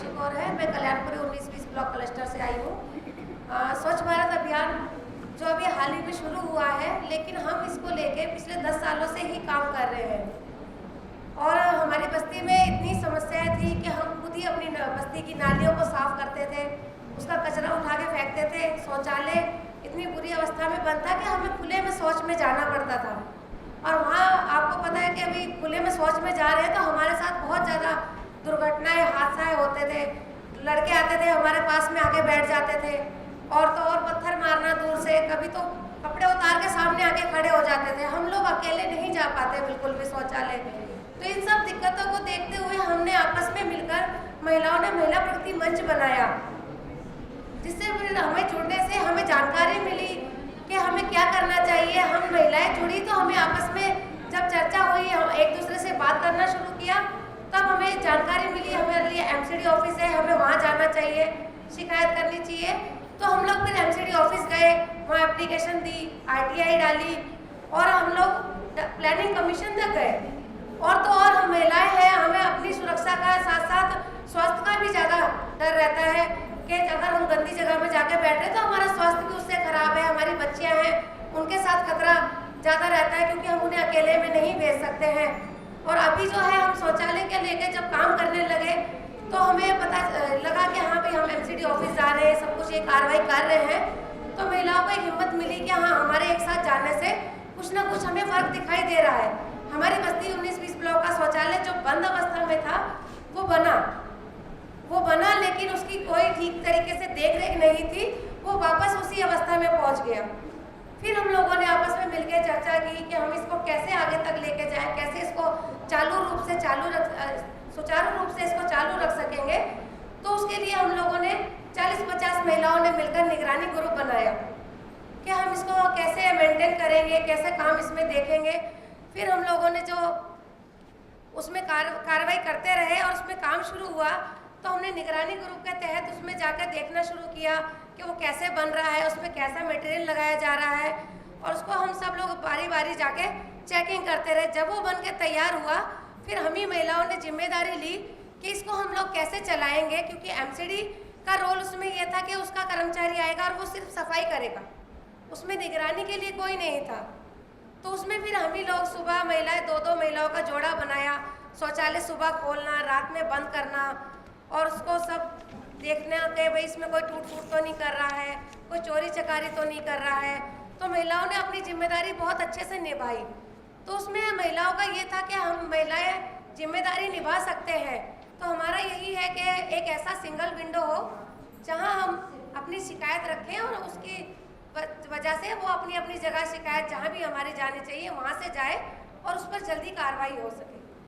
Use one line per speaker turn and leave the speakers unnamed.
मीनाक्षी कौर है। मैं Kalyanpuri 19-20 block cluster से आई हूँ। स्वच्छ भारत अभियान जो अभी हाल ही में शुरू हुआ है, लेकिन हम इसको लेके पिछले 10 सालों से ही काम कर रहे हैं। और हमारी बस्ती में इतनी समस्याएं थी कि हम खुद ही अपनी बस्ती की नालियों को साफ करते थे, उसका कचरा उठा के फेंकते थे। शौचालय इतनी बुरी अवस्था में बनता कि हमें खुले में शौच में जाना पड़ता था। और वहाँ आपको पता है कि अभी खुले में शौच में जा रहे हैं तो हमारे साथ बहुत ज़्यादा दुर्घटनाएं, हादसाएं होते थे। लड़के आते थे, हमारे पास में आके बैठ जाते थे, और तो और पत्थर मारना दूर से, कभी तो कपड़े उतार के सामने आके खड़े हो जाते थे। हम लोग अकेले नहीं जा पाते बिल्कुल भी शौचालय में। तो इन सब दिक्कतों को देखते हुए हमने आपस में मिलकर महिलाओं ने महिला प्रगति मंच बनाया, जिससे हमें जुड़ने से हमें जानकारी मिली कि हमें क्या करना चाहिए। हम महिलाएं जुड़ी तो हमें आपस में जब चर्चा हुई, हम एक दूसरे से बात करना शुरू किया, तब हमें जानकारी मिली हमारे लिए एमसीडी ऑफिस है, हमें वहाँ जाना चाहिए, शिकायत करनी चाहिए। तो हम लोग फिर एमसीडी ऑफिस गए, वहाँ एप्लीकेशन दी, आरटीआई डाली, और हम लोग प्लानिंग कमीशन तक गए। और तो और हम महिलाएं हैं, हमें अपनी सुरक्षा का साथ साथ स्वास्थ्य का भी ज़्यादा डर रहता है कि अगर हम गंदी जगह में जाके बैठे तो हमारा स्वास्थ्य भी उससे खराब है। हमारी बच्चियाँ हैं, उनके साथ खतरा ज़्यादा रहता है, क्योंकि हम उन्हें अकेले में नहीं भेज सकते हैं। और अभी जो है हम शौचालय के लेके जब काम करने लगे तो हमें पता लगा कि हाँ भाई, हम एमसीडी ऑफिस जा रहे हैं, सब कुछ ये कार्रवाई कर रहे हैं, तो महिलाओं को एक हिम्मत मिली कि हाँ, हमारे एक साथ जाने से कुछ ना कुछ हमें फर्क दिखाई दे रहा है। हमारी बस्ती 19-20 ब्लॉक का शौचालय जो बंद अवस्था में था वो बना, लेकिन उसकी कोई ठीक तरीके से देख रेख नहीं थी, वो वापस उसी अवस्था में पहुंच गया। फिर हम लोगों ने आपस में मिलकर चर्चा की कि हम इसको कैसे आगे तक लेके जाएं, कैसे इसको सुचारू रूप से इसको चालू रख सकेंगे। तो उसके लिए हम लोगों ने 40-50 महिलाओं ने मिलकर निगरानी ग्रुप बनाया कि हम इसको कैसे मेंटेन करेंगे, कैसे काम इसमें देखेंगे। फिर हम लोगों ने जो उसमें कार्रवाई करते रहे और उसमें काम शुरू हुआ, तो हमने निगरानी ग्रुप के तहत उसमें जाकर देखना शुरू किया कि वो कैसे बन रहा है, उसमें कैसा मटेरियल लगाया जा रहा है, और उसको हम सब लोग बारी बारी जाके चेकिंग करते रहे। जब वो बन के तैयार हुआ, फिर हम ही महिलाओं ने जिम्मेदारी ली कि इसको हम लोग कैसे चलाएंगे, क्योंकि एमसीडी का रोल उसमें यह था कि उसका कर्मचारी आएगा और वो सिर्फ सफाई करेगा, उसमें निगरानी के लिए कोई नहीं था। तो उसमें फिर हम ही लोग सुबह महिलाएं 2-2 महिलाओं का जोड़ा बनाया, शौचालय सुबह खोलना, रात में बंद करना, और उसको सब देखना कि भाई इसमें कोई टूट फूट तो नहीं कर रहा है, कोई चोरी चकारी तो नहीं कर रहा है। तो महिलाओं ने अपनी जिम्मेदारी बहुत अच्छे से निभाई। तो उसमें महिलाओं का ये था कि हम महिलाएं जिम्मेदारी निभा सकते हैं। तो हमारा यही है कि एक ऐसा सिंगल विंडो हो जहां हम अपनी शिकायत रखें, और उसकी वजह से वो अपनी अपनी जगह शिकायत जहां भी हमारी जानी चाहिए वहां से जाए, और उस पर जल्दी कार्रवाई हो सके।